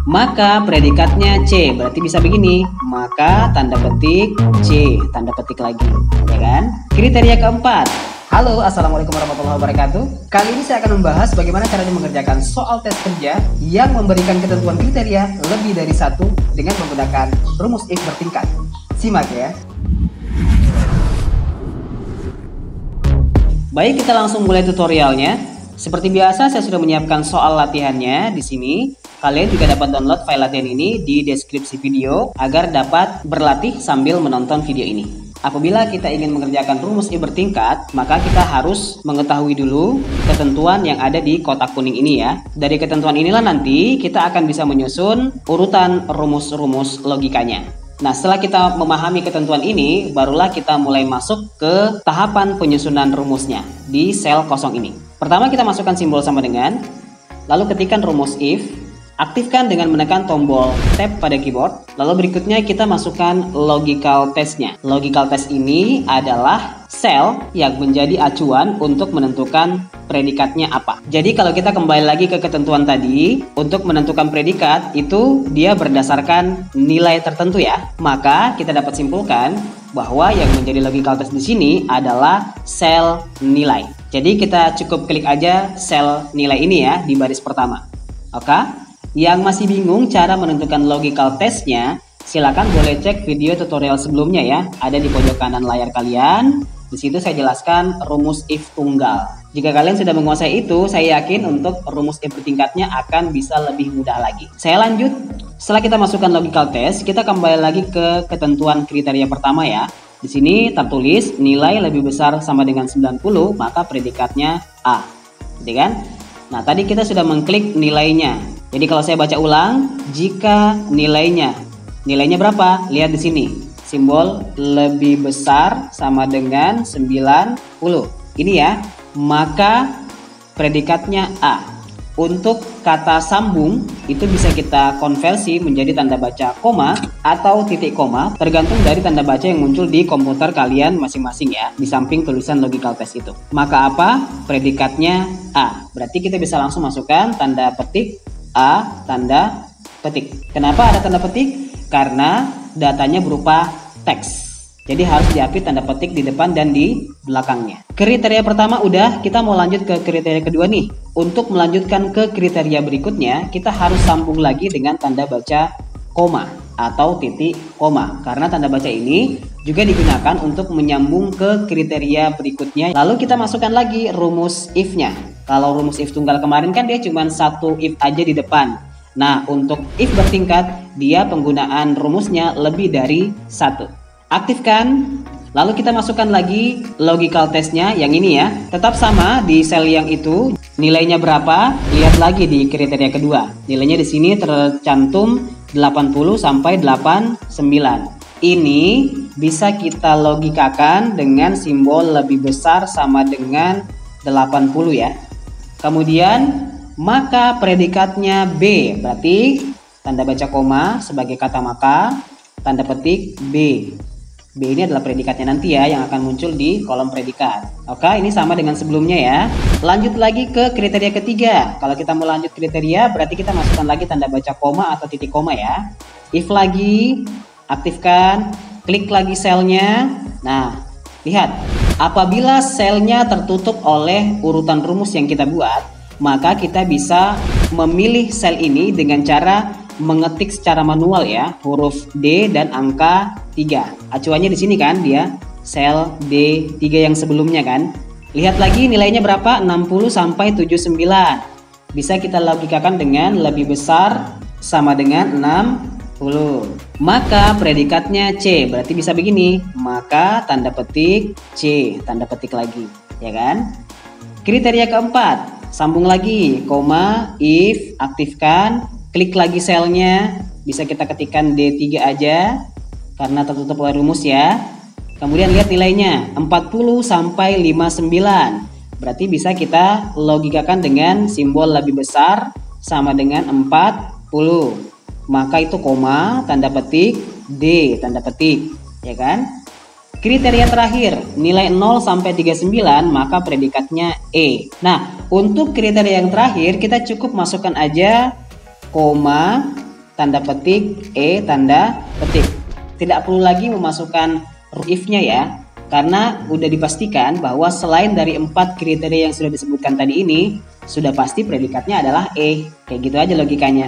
Maka predikatnya C, berarti bisa begini. Maka tanda petik C, tanda petik lagi, ya kan? Kriteria keempat. Halo, assalamualaikum warahmatullahi wabarakatuh. Kali ini saya akan membahas bagaimana caranya mengerjakan soal tes kerja yang memberikan ketentuan kriteria lebih dari satu dengan menggunakan rumus if bertingkat. Simak ya. Baik, kita langsung mulai tutorialnya. Seperti biasa, saya sudah menyiapkan soal latihannya di sini. Kalian juga dapat download file latihan ini di deskripsi video agar dapat berlatih sambil menonton video ini. Apabila kita ingin mengerjakan rumus if bertingkat, maka kita harus mengetahui dulu ketentuan yang ada di kotak kuning ini ya. Dari ketentuan inilah nanti kita akan bisa menyusun urutan rumus-rumus logikanya. Nah, setelah kita memahami ketentuan ini, barulah kita mulai masuk ke tahapan penyusunan rumusnya di sel kosong ini. Pertama, kita masukkan simbol sama dengan, lalu ketikkan rumus if. Aktifkan dengan menekan tombol tab pada keyboard. Lalu berikutnya kita masukkan logical testnya. Logical test ini adalah sel yang menjadi acuan untuk menentukan predikatnya apa. Jadi kalau kita kembali lagi ke ketentuan tadi, untuk menentukan predikat itu dia berdasarkan nilai tertentu ya. Maka kita dapat simpulkan bahwa yang menjadi logical test di sini adalah sel nilai. Jadi kita cukup klik aja sel nilai ini ya di baris pertama. Oke? Yang masih bingung cara menentukan logical testnya, silakan boleh cek video tutorial sebelumnya ya. Ada di pojok kanan layar kalian. Di situ saya jelaskan rumus if tunggal. Jika kalian sudah menguasai itu, saya yakin untuk rumus if bertingkatnya akan bisa lebih mudah lagi. Saya lanjut. Setelah kita masukkan logical test, kita kembali lagi ke ketentuan kriteria pertama ya. Di sini tertulis nilai lebih besar sama dengan 90, maka predikatnya A. Gitu kan? Nah, tadi kita sudah mengklik nilainya. Jadi kalau saya baca ulang, jika nilainya berapa? Lihat di sini. Simbol lebih besar sama dengan 90. Ini ya. Maka predikatnya A. Untuk kata sambung itu bisa kita konversi menjadi tanda baca koma atau titik koma, tergantung dari tanda baca yang muncul di komputer kalian masing-masing ya, di samping tulisan logical test itu. Maka apa? Predikatnya A. Berarti kita bisa langsung masukkan tanda petik A, tanda petik. Kenapa ada tanda petik? Karena datanya berupa teks. Jadi harus diapit tanda petik di depan dan di belakangnya. Kriteria pertama udah, kita mau lanjut ke kriteria kedua nih. Untuk melanjutkan ke kriteria berikutnya, kita harus sambung lagi dengan tanda baca koma atau titik koma. Karena tanda baca ini juga digunakan untuk menyambung ke kriteria berikutnya. Lalu kita masukkan lagi rumus if-nya. Kalau rumus if tunggal kemarin kan dia cuma satu if aja di depan. Nah, untuk if bertingkat, dia penggunaan rumusnya lebih dari satu. Aktifkan, lalu kita masukkan lagi logical testnya yang ini ya. Tetap sama di sel yang itu, nilainya berapa? Lihat lagi di kriteria kedua. Nilainya di sini tercantum 80 sampai 89. Ini bisa kita logikakan dengan simbol lebih besar sama dengan 80 ya. Kemudian maka predikatnya B, berarti tanda baca koma sebagai kata maka, tanda petik B. B ini adalah predikatnya nanti ya yang akan muncul di kolom predikat. Oke, ini sama dengan sebelumnya ya. Lanjut lagi ke kriteria ketiga. Kalau kita mau lanjut kriteria berarti kita masukkan lagi tanda baca koma atau titik koma ya. If lagi, aktifkan, klik lagi selnya. Nah, lihat. Apabila selnya tertutup oleh urutan rumus yang kita buat, maka kita bisa memilih sel ini dengan cara mengetik secara manual ya, huruf D dan angka 3. Acuannya di sini kan dia sel D3 yang sebelumnya kan. Lihat lagi nilainya berapa? 60 sampai 79. Bisa kita logikakan dengan lebih besar sama dengan 60. Maka predikatnya C, berarti bisa begini. Maka tanda petik C, tanda petik lagi, ya kan? Kriteria keempat, sambung lagi, koma, if, aktifkan, klik lagi selnya, bisa kita ketikkan D3 aja, karena tertutup oleh rumus ya. Kemudian lihat nilainya, 40 sampai 59. Berarti bisa kita logikakan dengan simbol lebih besar sama dengan 40. Maka itu koma, tanda petik, D, tanda petik, ya kan? Kriteria terakhir, nilai 0 sampai 39, maka predikatnya E. Nah, untuk kriteria yang terakhir, kita cukup masukkan aja koma, tanda petik, E, tanda petik. Tidak perlu lagi memasukkan if-nya ya, karena udah dipastikan bahwa selain dari 4 kriteria yang sudah disebutkan tadi ini, sudah pasti predikatnya adalah E. Kayak gitu aja logikanya,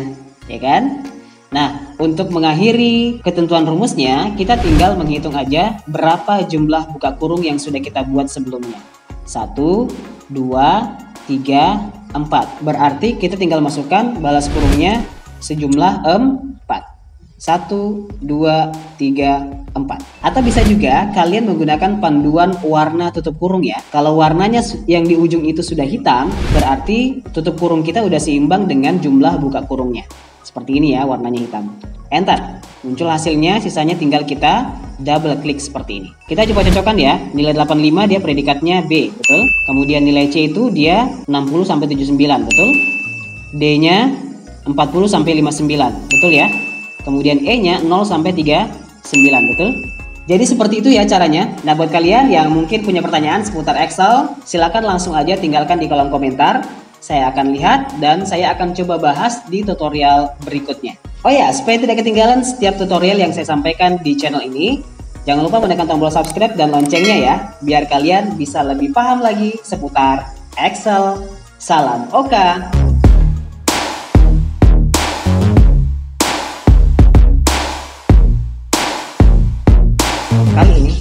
ya kan? Nah, untuk mengakhiri ketentuan rumusnya, kita tinggal menghitung aja berapa jumlah buka kurung yang sudah kita buat sebelumnya. 1, 2, 3, 4. Berarti kita tinggal masukkan balas kurungnya sejumlah 4. 1, 2, 3, 4. Atau bisa juga kalian menggunakan panduan warna tutup kurung ya. Kalau warnanya yang di ujung itu sudah hitam, berarti tutup kurung kita udah seimbang dengan jumlah buka kurungnya. Seperti ini ya, warnanya hitam. Enter. Muncul hasilnya, sisanya tinggal kita double klik seperti ini. Kita coba cocokkan ya. Nilai 85 dia predikatnya B, betul? Kemudian nilai C itu dia 60 sampai 79, betul? D-nya 40 sampai 59, betul ya? Kemudian E-nya 0 sampai 39, betul? Jadi seperti itu ya caranya. Nah, buat kalian yang mungkin punya pertanyaan seputar Excel, silakan langsung aja tinggalkan di kolom komentar. Saya akan lihat dan saya akan coba bahas di tutorial berikutnya. Oh ya, supaya tidak ketinggalan setiap tutorial yang saya sampaikan di channel ini, jangan lupa menekan tombol subscribe dan loncengnya ya, biar kalian bisa lebih paham lagi seputar Excel. Salam Oka! Kali ini